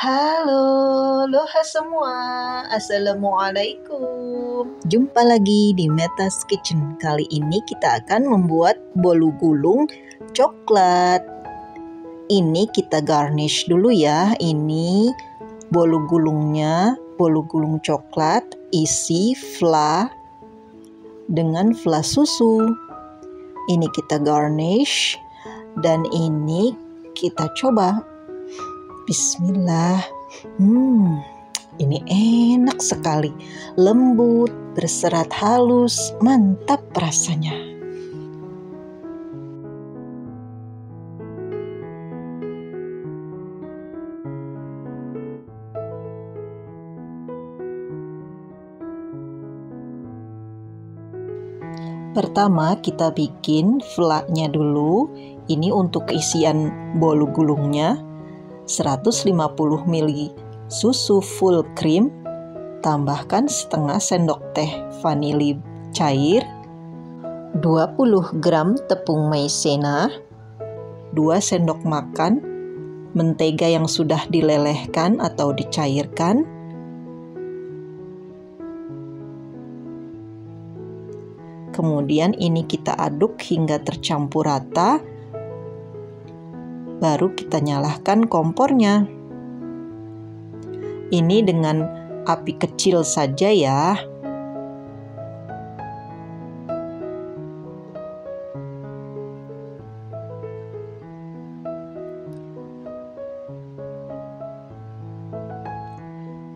Halo, aloha semua. Assalamualaikum. Jumpa lagi di Meta's Kitchen. Kali ini kita akan membuat bolu gulung coklat. Ini kita garnish dulu ya. Ini bolu gulungnya, bolu gulung coklat isi fla dengan fla susu. Ini kita garnish dan ini kita coba. Bismillah. Ini enak sekali. Lembut, berserat halus, mantap rasanya. Pertama kita bikin flaknya dulu. Ini untuk isian bolu gulungnya. 150 ml susu full cream, tambahkan setengah sendok teh vanili cair, 20 gram tepung maizena, 2 sendok makan mentega yang sudah dilelehkan atau dicairkan, kemudian ini kita aduk hingga tercampur rata. Baru kita nyalakan kompornya. Ini dengan api kecil saja ya.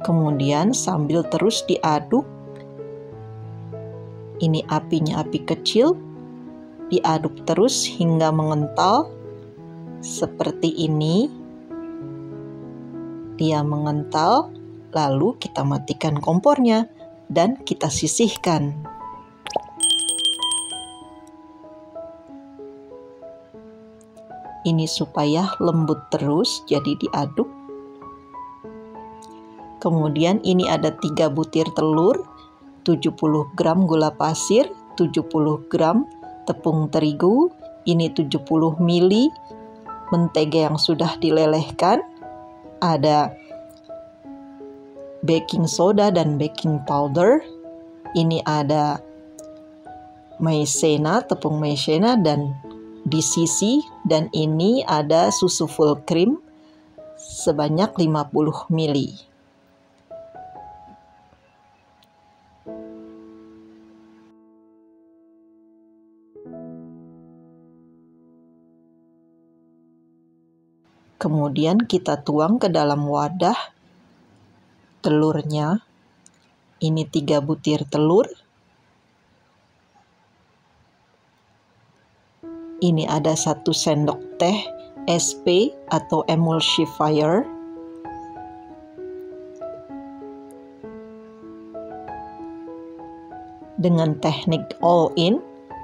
Kemudian sambil terus diaduk, ini apinya api kecil, diaduk terus hingga mengental. Seperti ini, dia mengental, lalu kita matikan kompornya dan kita sisihkan. Ini supaya lembut terus, jadi diaduk. Kemudian ini ada 3 butir telur, 70 gram gula pasir, 70 gram tepung terigu, ini 70 ml mentega yang sudah dilelehkan, ada baking soda dan baking powder, ini ada maizena, tepung maizena dan disisi, dan ini ada susu full cream sebanyak 50 ml. Kemudian kita tuang ke dalam wadah telurnya. Ini 3 butir telur. Ini ada 1 sendok teh SP atau emulsifier. Dengan teknik all in,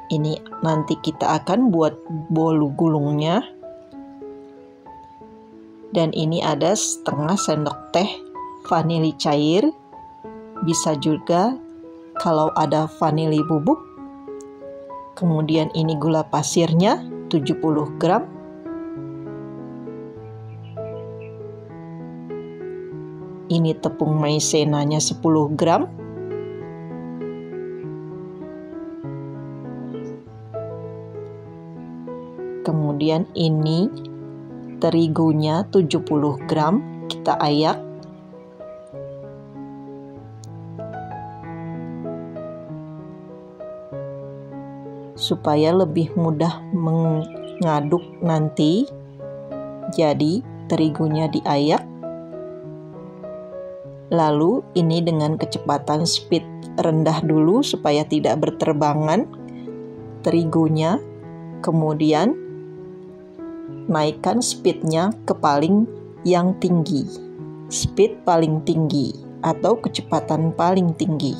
ini nanti kita akan buat bolu gulungnya. Dan ini ada setengah sendok teh vanili cair, bisa juga kalau ada vanili bubuk. Kemudian ini gula pasirnya 70 gram. Ini tepung maizenanya 10 gram. Kemudian ini terigunya 70 gram, kita ayak. Supaya lebih mudah mengaduk nanti, jadi terigunya diayak. Lalu ini dengan kecepatan speed rendah dulu supaya tidak berterbangan terigunya, kemudian naikkan speednya ke paling yang tinggi, speed paling tinggi atau kecepatan paling tinggi.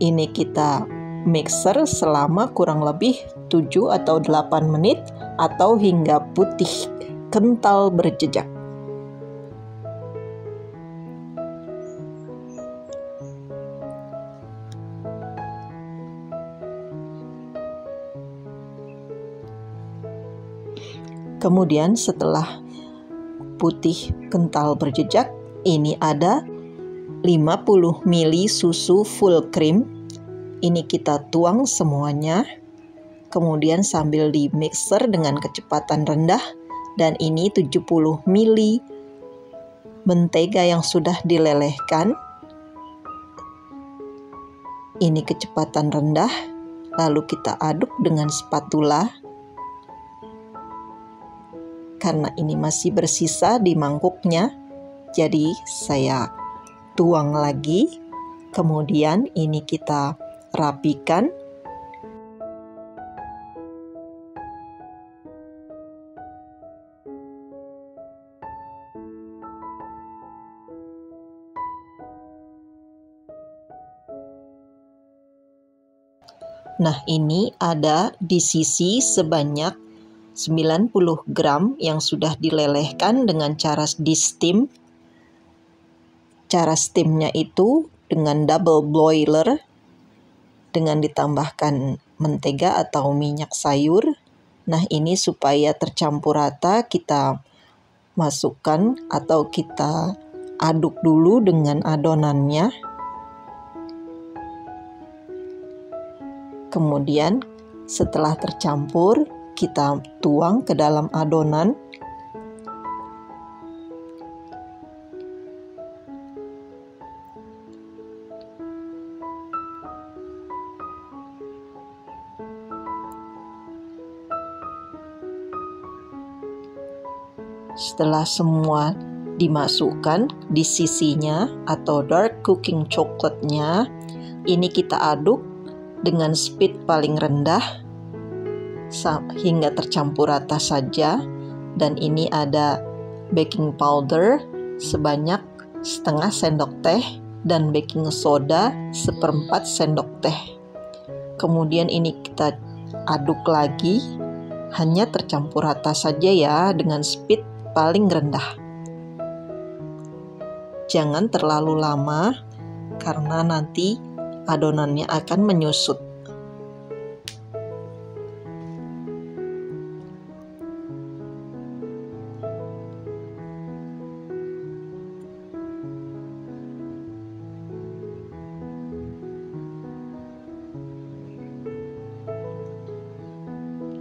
Ini kita mixer selama kurang lebih 7 atau 8 menit atau hingga putih kental berjejak. Kemudian setelah putih kental berjejak, ini ada 50 ml susu full cream. Ini kita tuang semuanya. Kemudian sambil di mixer dengan kecepatan rendah. Dan ini 70 ml mentega yang sudah dilelehkan. Ini kecepatan rendah. Lalu kita aduk dengan spatula. Karena ini masih bersisa di mangkuknya, jadi saya tuang lagi. Kemudian ini kita rapikan. Nah, ini ada di sisi sebanyak 90 gram yang sudah dilelehkan dengan cara di steam. Cara steamnya itu dengan double boiler dengan ditambahkan mentega atau minyak sayur. Nah, ini supaya tercampur rata kita masukkan atau kita aduk dulu dengan adonannya. Kemudian setelah tercampur, kita tuang ke dalam adonan. Setelah semua dimasukkan di sisinya atau dark cooking coklatnya, ini kita aduk dengan speed paling rendah hingga tercampur rata saja. Dan ini ada baking powder sebanyak setengah sendok teh dan baking soda 1/4 sendok teh. Kemudian ini kita aduk lagi, hanya tercampur rata saja ya dengan speed paling rendah. Jangan terlalu lama karena nanti adonannya akan menyusut.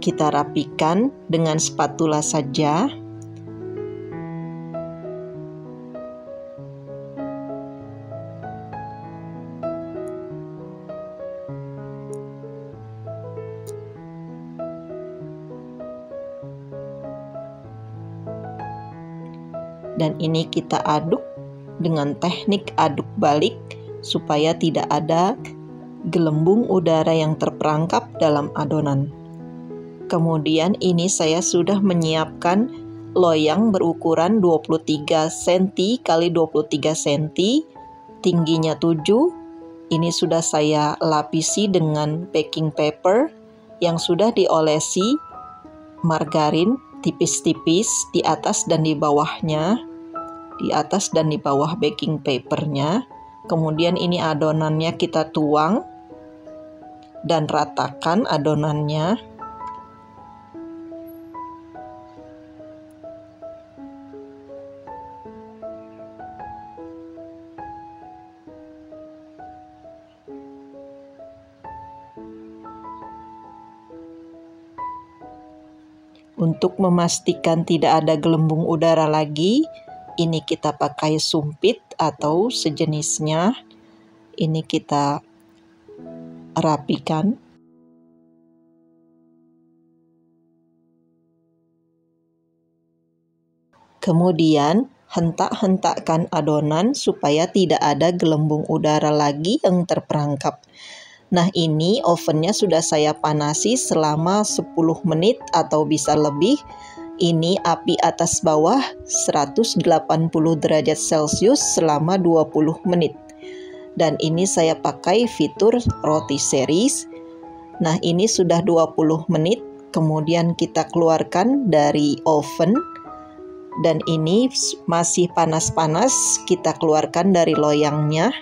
Kita rapikan dengan spatula saja. Dan ini kita aduk dengan teknik aduk balik supaya tidak ada gelembung udara yang terperangkap dalam adonan. Kemudian ini saya sudah menyiapkan loyang berukuran 23 cm x 23 cm, tingginya 7. Ini sudah saya lapisi dengan baking paper yang sudah diolesi margarin tipis-tipis di atas dan di bawahnya, di atas dan di bawah baking papernya. Kemudian ini adonannya kita tuang dan ratakan adonannya. Untuk memastikan tidak ada gelembung udara lagi, ini kita pakai sumpit atau sejenisnya. Ini kita rapikan. Kemudian hentak-hentakkan adonan supaya tidak ada gelembung udara lagi yang terperangkap. Nah, ini ovennya sudah saya panasi selama 10 menit atau bisa lebih. Ini api atas bawah 180 derajat Celcius selama 20 menit. Dan ini saya pakai fitur roti series. Nah, ini sudah 20 menit. Kemudian kita keluarkan dari oven. Dan ini masih panas-panas, kita keluarkan dari loyangnya.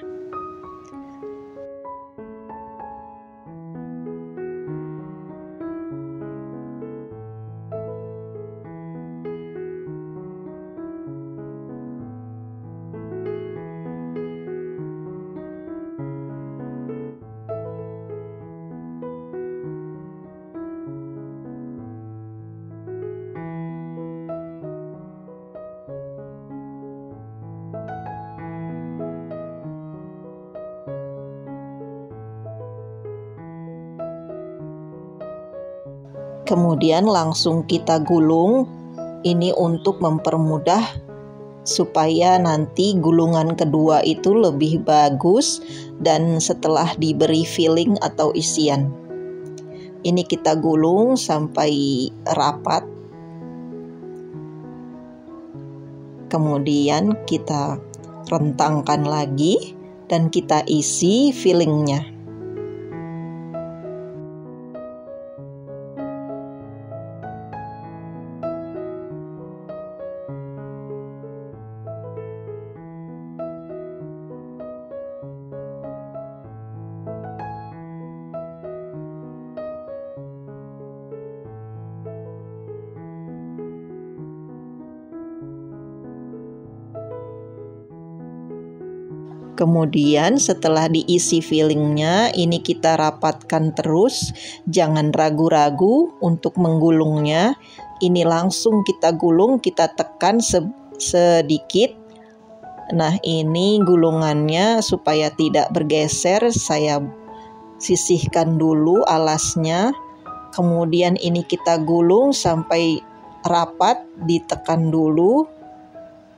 Kemudian langsung kita gulung. Ini untuk mempermudah supaya nanti gulungan kedua itu lebih bagus dan setelah diberi filling atau isian. Ini kita gulung sampai rapat. Kemudian kita rentangkan lagi dan kita isi fillingnya. Kemudian setelah diisi fillingnya, ini kita rapatkan terus, jangan ragu-ragu untuk menggulungnya. Ini langsung kita gulung, kita tekan sedikit. Nah, ini gulungannya supaya tidak bergeser, saya sisihkan dulu alasnya. Kemudian ini kita gulung sampai rapat, ditekan dulu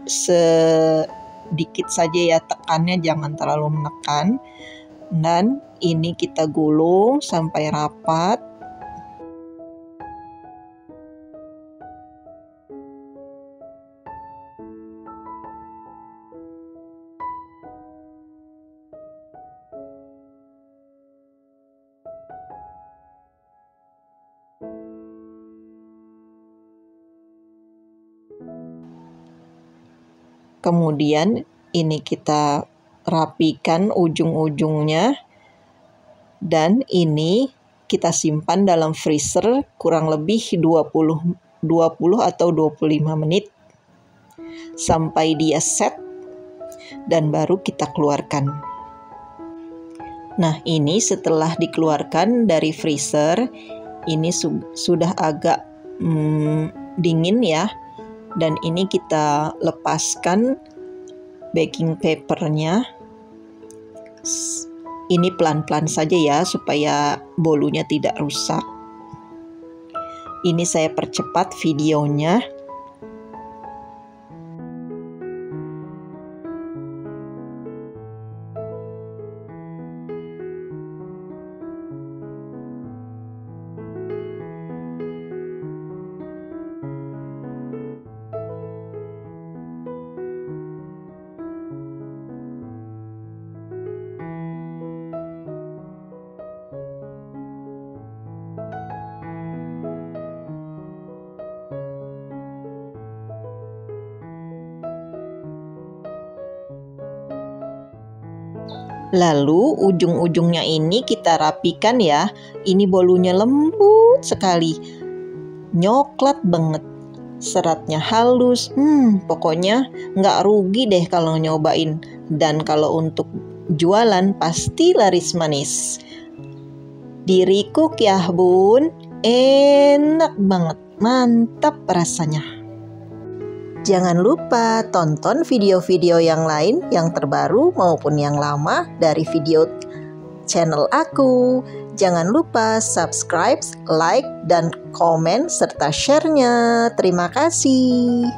sedikit saja ya tekannya, jangan terlalu menekan. Dan ini kita gulung sampai rapat. Kemudian ini kita rapikan ujung-ujungnya dan ini kita simpan dalam freezer kurang lebih 20 atau 25 menit sampai dia set dan baru kita keluarkan. Nah, ini setelah dikeluarkan dari freezer, ini sudah agak dingin ya. Dan ini kita lepaskan baking papernya. Ini pelan-pelan saja ya supaya bolunya tidak rusak. Ini saya percepat videonya. Lalu ujung-ujungnya ini kita rapikan ya. Ini bolunya lembut sekali, nyoklat banget, seratnya halus. Pokoknya nggak rugi deh kalau nyobain. Dan kalau untuk jualan pasti laris manis. Dirikuk ya bun, enak banget, mantap rasanya. Jangan lupa tonton video-video yang lain yang terbaru maupun yang lama dari video channel aku. Jangan lupa subscribe, like, dan komen serta share-nya. Terima kasih.